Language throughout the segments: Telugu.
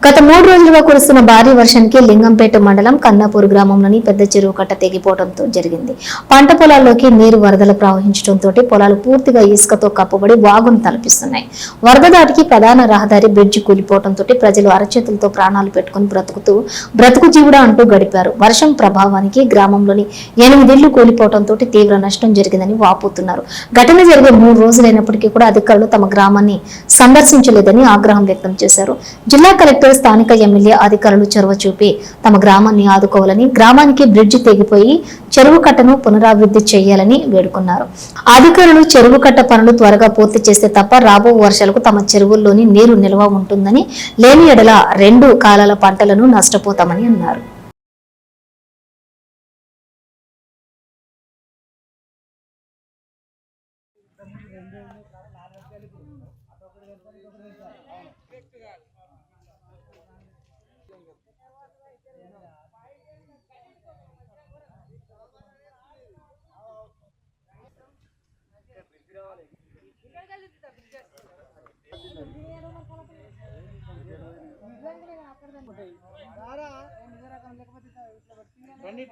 గత 3 రోజులుగా కురుస్తున్న భారీ వర్షానికి లింగంపేట మండలం కన్నాపూర్ గ్రామంలోని పెద్ద చెరువు కట్ట తెగిపోవడంతో జరిగింది. పంట పొలాల్లోకి నీరు వరదలు ప్రవహించడంతో పొలాలు పూర్తిగా ఇసుకతో కప్పబడి వాగును తలపిస్తున్నాయి. వరద దాటికి ప్రధాన రహదారి బ్రిడ్జి కూలిపోవడంతో ప్రజలు అరచేతులతో ప్రాణాలు పెట్టుకుని బ్రతుకు జీవుడా అంటూ గడిపారు. వర్షం ప్రభావానికి గ్రామంలోని 8 ఇళ్లు కూలిపోవడంతో తీవ్ర నష్టం జరిగిందని వాపోతున్నారు. ఘటన జరిగే 3 రోజులైనప్పటికీ కూడా అధికారులు తమ గ్రామాన్ని సందర్శించలేదని ఆగ్రహం వ్యక్తం చేశారు. జిల్లా కలెక్టర్ స్థానిక ఎమ్మెల్యే అధికారులు చొరవ చూపి తమ గ్రామాన్ని ఆదుకోవాలని, గ్రామానికి బ్రిడ్జి తెగిపోయి చెరువు కట్టను పునరాభివృద్ధి చేయాలని వేడుకున్నారు. అధికారులు చెరువు కట్ట పనులు త్వరగా పూర్తి చేస్తే తప్ప రాబో వర్షాలకు తమ చెరువుల్లోని నీరు నిల్వ ఉంటుందని, లేని ఎడల 2 కాలాల పంటలను నష్టపోతామని అన్నారు.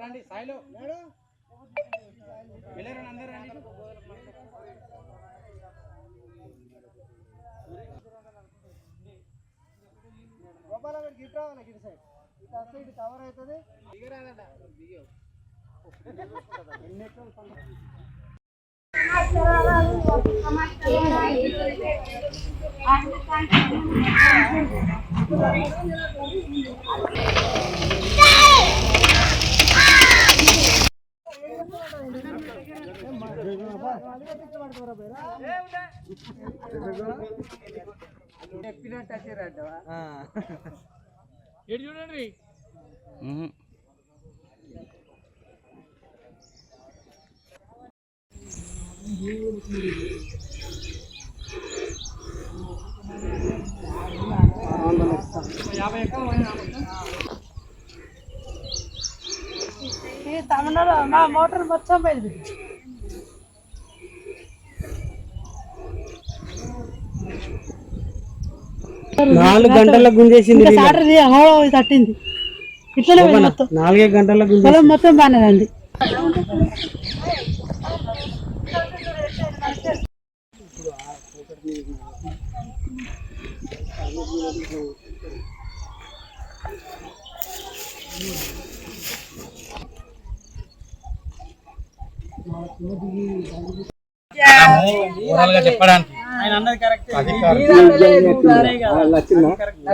రండి సాయిలో వెళ్ళారు అందరూ రండి. గోపాల గిట్ రావాలి, గిట్ సైడ్ ఇటు వస్తే ఇటు కవర్ అవుతుంది. దిగరాదట దిగ చూడండి. తమిళనాడు మా మోటార్ మొత్తం పోయింది. నాలుగు గంటలకు గుంజేసింది, తట్టింది ఇట్లనే 4 గంటలకు మొత్తం బాగానేదండి. చెప్పడానికి ఆయన అన్నది కరెక్ట్. కాశీడా చెప్పడానికి ఆయన అన్నది కరెక్ట్.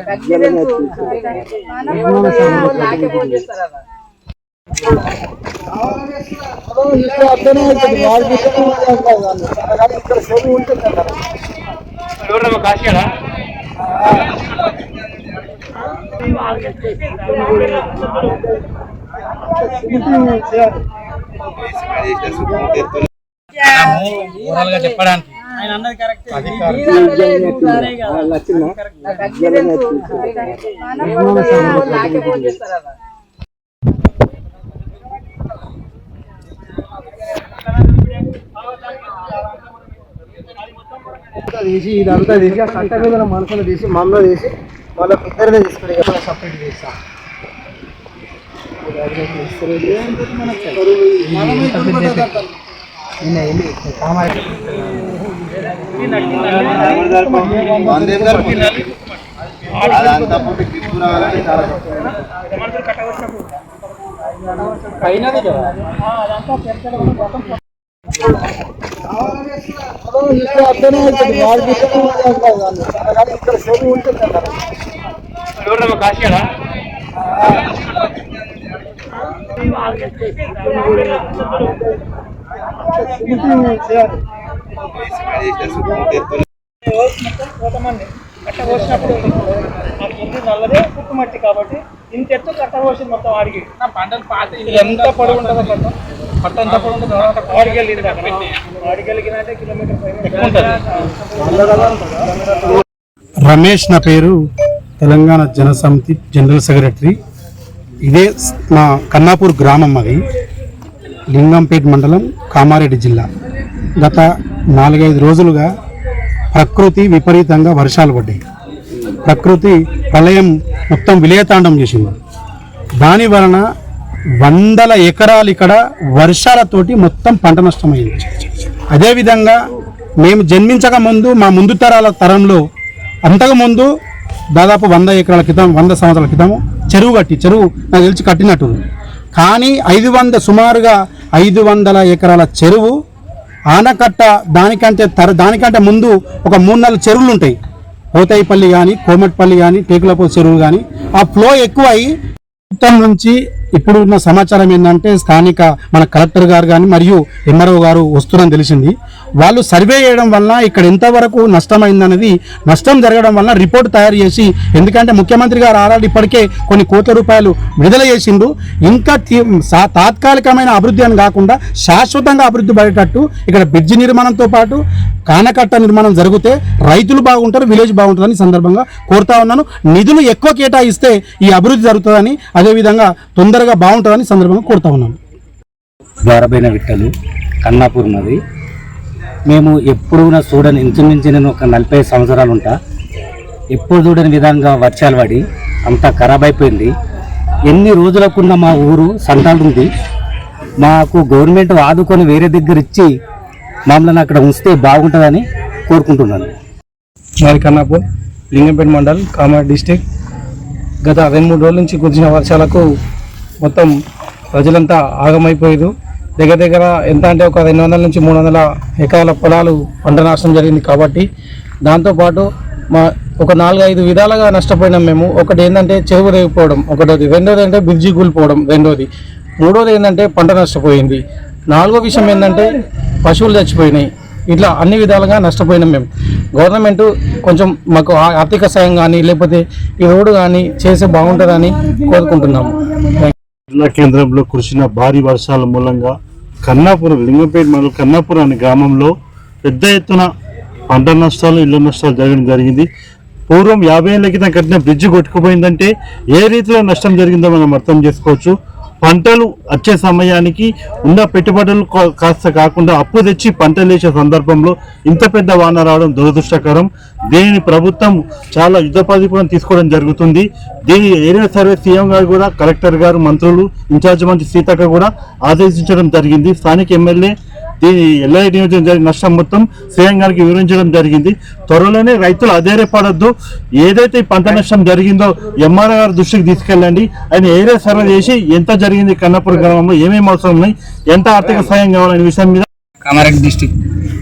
తీసి ఇదంతా తీసి ఆ కట్ట మీద మనుషులు తీసి మమ్మల్ని తీసి వాళ్ళకి ఇద్దరినే తీసుకుని సపరేట్ చేస్తాం. కాశీడా కట్ట కోసినప్పుడు నల్లదే పుట్టుమట్టి కాబట్టి ఇంత ఎత్తు కట్ట కోసి మొత్తం ఆడికి పంటలు పాత ఎంత పొడవు ఉంటుందో కట్ట ఎంత పొడవు ఉంటుందో ఆడికి వెళ్ళిందంటే కిలోమీటర్ పైన. రమేష్ నా పేరు, తెలంగాణ జనసమితి జనరల్ సెక్రటరీ. ఇదే మా కన్నాపూర్ గ్రామం, అది లింగంపేట మండలం, కామారెడ్డి జిల్లా. గత 4-5 రోజులుగా ప్రకృతి విపరీతంగా వర్షాలు పడ్డాయి. ప్రకృతి ప్రళయం మొత్తం విలయతాండం చేసింది. దాని వలన వందల ఎకరాలు ఇక్కడ వర్షాలతోటి మొత్తం పంట నష్టమైంది. అదేవిధంగా మేము జన్మించక ముందు మా ముందు తరంలో అంతకుముందు దాదాపు 100 ఎకరాల క్రితం 100 సంవత్సరాల క్రితం చెరువు నాకు తెలిసి కట్టినట్టు. కానీ సుమారుగా 500 ఎకరాల చెరువు ఆనకట్ట దానికంటే ముందు ఒక 3-4 చెరువులు ఉంటాయి. పోతాయిపల్లి కానీ, కోమటిపల్లి కానీ, టేకులపో చెరువు కానీ ఆ ఫ్లో ఎక్కువ అయ్యి మొత్తం నుంచి ఇప్పుడు ఉన్న సమాచారం ఏంటంటే స్థానిక మన కలెక్టర్ గారు కానీ మరియు ఎంఆర్ఓ గారు వస్తున్నారని తెలిసింది. వాళ్ళు సర్వే చేయడం వల్ల ఇక్కడ ఎంతవరకు నష్టమైందనేది, నష్టం జరగడం వల్ల రిపోర్ట్ తయారు చేసి, ఎందుకంటే ముఖ్యమంత్రి గారు ఆల్రెడీ ఇప్పటికే కొన్ని కోట్ల రూపాయలు విడుదల చేసిండు. ఇంకా తాత్కాలికమైన అభివృద్ధి అని కాకుండా శాశ్వతంగా అభివృద్ధి పడేటట్టు ఇక్కడ బ్రిడ్జి నిర్మాణంతో పాటు కానకట్ట నిర్మాణం జరిగితే రైతులు బాగుంటారు, విలేజ్ బాగుంటుందని సందర్భంగా కోరుతా ఉన్నాను. నిధులు ఎక్కువ కేటాయిస్తే ఈ అభివృద్ధి జరుగుతుందని, అదేవిధంగా తొందరగా బాగుంటుందని సందర్భంగా కోరుతా ఉన్నాను. ద్వారబైన విట్టలు కన్నాపూర్ మాది. మేము ఎప్పుడు చూడని ఇంచుమించి నేను ఒక 40 సంవత్సరాలు ఉంటా. ఎప్పుడు చూడని విధంగా వర్షాలు పడి అంతా ఖరాబ్ అయిపోయింది. ఎన్ని రోజులకున్న మా ఊరు సంతాలు ఉంది. మాకు గవర్నమెంట్ ఆదుకొని వేరే దగ్గర ఇచ్చి మమ్మల్ని అక్కడ ఉంచితే బాగుంటుందని కోరుకుంటున్నాను. మాది కన్నాపూర్, లింగంపేట మండల్, కామారెడ్డి డిస్టిక్. గత 2-3 రోజుల నుంచి కురిసిన వర్షాలకు మొత్తం ప్రజలంతా ఆగమైపోయారు. దగ్గర ఎంత అంటే ఒక 200 నుంచి 300 ఎకరాల పొలాలు పంట నాశనం జరిగింది. కాబట్టి దాంతోపాటు ఒక 4-5 విధాలుగా నష్టపోయినాం మేము. ఒకటి ఏంటంటే చెరువు రేగిపోవడం, ఒకటోది. రెండోది అంటే బ్రిడ్జి కూలిపోవడం, రెండోది. మూడోది ఏంటంటే పంట నష్టపోయింది. 4వ విషయం ఏంటంటే పశువులు చచ్చిపోయినాయి. ఇట్లా అన్ని విధాలుగా నష్టపోయినాం మేము. గవర్నమెంట్ కొంచెం మాకు ఆర్థిక సాయం కానీ లేకపోతే ఈ రోడ్డు కానీ చేస్తే బాగుంటుందని కోరుకుంటున్నాము. జిల్లా కేంద్రంలో కురిసిన భారీ వర్షాల మూలంగా కన్నాపురం, లింగంపేట మండలం కన్నాపురం అనే గ్రామంలో పెద్ద ఎత్తున పంట నష్టాలు, ఇళ్ల నష్టాలు జరగడం జరిగింది. పూర్వం 50 ఏళ్ల క్రితం కట్టిన బ్రిడ్జి కొట్టుకుపోయిందంటే ఏ రీతిలో నష్టం జరిగిందో మనం అర్థం చేసుకోవచ్చు. పంటలు వచ్చే సమయానికి ఉన్న పెట్టుబడులు కాస్త కాకుండా అప్పు తెచ్చి పంటలు వేసే సందర్భంలో ఇంత పెద్ద వాన రావడం దురదృష్టకరం. దీనిని ప్రభుత్వం చాలా యుద్ధప్రతిపదం తీసుకోవడం జరుగుతుంది. దీని ఏరియా సర్వే సీఎం గారు కూడా, కలెక్టర్ గారు, మంత్రులు, ఇన్ఛార్జ్ మంత్రి సీతక్క కూడా ఆదేశించడం జరిగింది. స్థానిక ఎమ్మెల్యే దీని ఎల్ఐ నియోజకవర్గం జరిగిన నష్టం మొత్తం సీఎం గారికి వివరించడం జరిగింది. త్వరలోనే రైతులు అధైర్యపడొద్దు. ఏదైతే పంట నష్టం జరిగిందో ఎంఆర్ఓ గారి దృష్టికి తీసుకెళ్ళండి. ఆయన ఏరియా సర్వే చేసి ఎంత జరిగింది, కన్నాపూర్ గ్రామంలో ఏమేమి అవసరం ఉన్నాయి, ఎంత ఆర్థిక సాయం కావాలనే విషయం మీద. కామారెడ్డి డిస్టిక్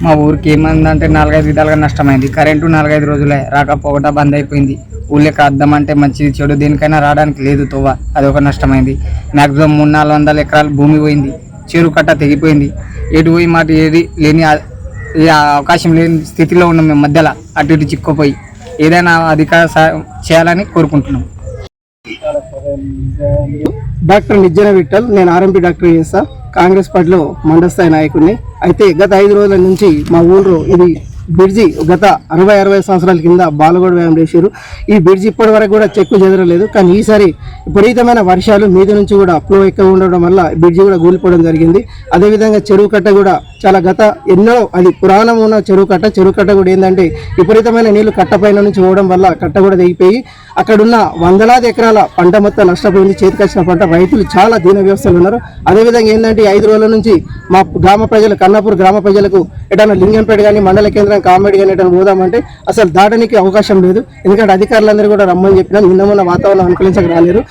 మా ఊరికి ఏమైందంటే 4-5 విధాలుగా నష్టమైంది. కరెంటు 4-5 రోజులే రాకపోవట బంద్ అయిపోయింది. ఊళ్ళకి అద్దం అంటే మంచిది చెడు దేనికైనా రావడానికి లేదు తోవ, అదొక నష్టమైంది. మ్యాక్సిమం 300-400 ఎకరాలు భూమి పోయింది. చెరువు కట్ట తెగిపోయింది. ఎటు పోయి మాట ఏది లేని అవకాశం లేని స్థితిలో ఉన్నాం మేము. మధ్యలో అటు ఇటు చిక్కుపోయి ఏదైనా అధికార సాయం చేయాలని కోరుకుంటున్నాం. డాక్టర్ నిజ్జన విఠల్, నేను ఆర్ఎంపీ డాక్టర్ చేస్తా. కాంగ్రెస్ పార్టీలో మండల స్థాయి నాయకుడిని. అయితే గత 5 రోజుల నుంచి మా ఊళ్ళో ఇది బ్రిడ్జి గత 60-60 సంవత్సరాల కింద బాలగోడ వ్యాయామం చేశారు. ఈ బ్రిడ్జి ఇప్పటి వరకు కూడా చెక్కు చెదరలేదు. కానీ ఈసారి విపరీతమైన వర్షాలు మీద నుంచి కూడా ఫ్లో ఎక్కువ ఉండడం వల్ల బ్రిడ్జి కూడా కూలిపోవడం జరిగింది. అదేవిధంగా చెరువు కట్ట కూడా చాలా ఎన్నో అది పురాణం ఉన్న చెరువు కట్ట కూడా ఏంటంటే విపరీతమైన నీళ్లు కట్టపైన నుంచి పోవడం వల్ల కట్ట కూడా తెగిపోయి అక్కడున్న వందలాది ఎకరాల పంట మొత్తం నష్టపోయింది. చేతికొచ్చిన పంట రైతులు చాలా దీన వ్యవస్థలు ఉన్నారు. అదేవిధంగా ఏంటంటే 5 రోజుల నుంచి మా గ్రామ ప్రజలు, కన్నాపూర్ గ్రామ ప్రజలకు ఎటన్నా లింగంపేట కానీ, మండల కేంద్రం కామెడీ కానీ ఎటన్నా పోదామంటే అసలు దాటడానికి అవకాశం లేదు. ఎందుకంటే అధికారులందరూ కూడా రమ్మని చెప్పినా నిన్న మొన్న వాతావరణం అనుకూలించక రాలేరు.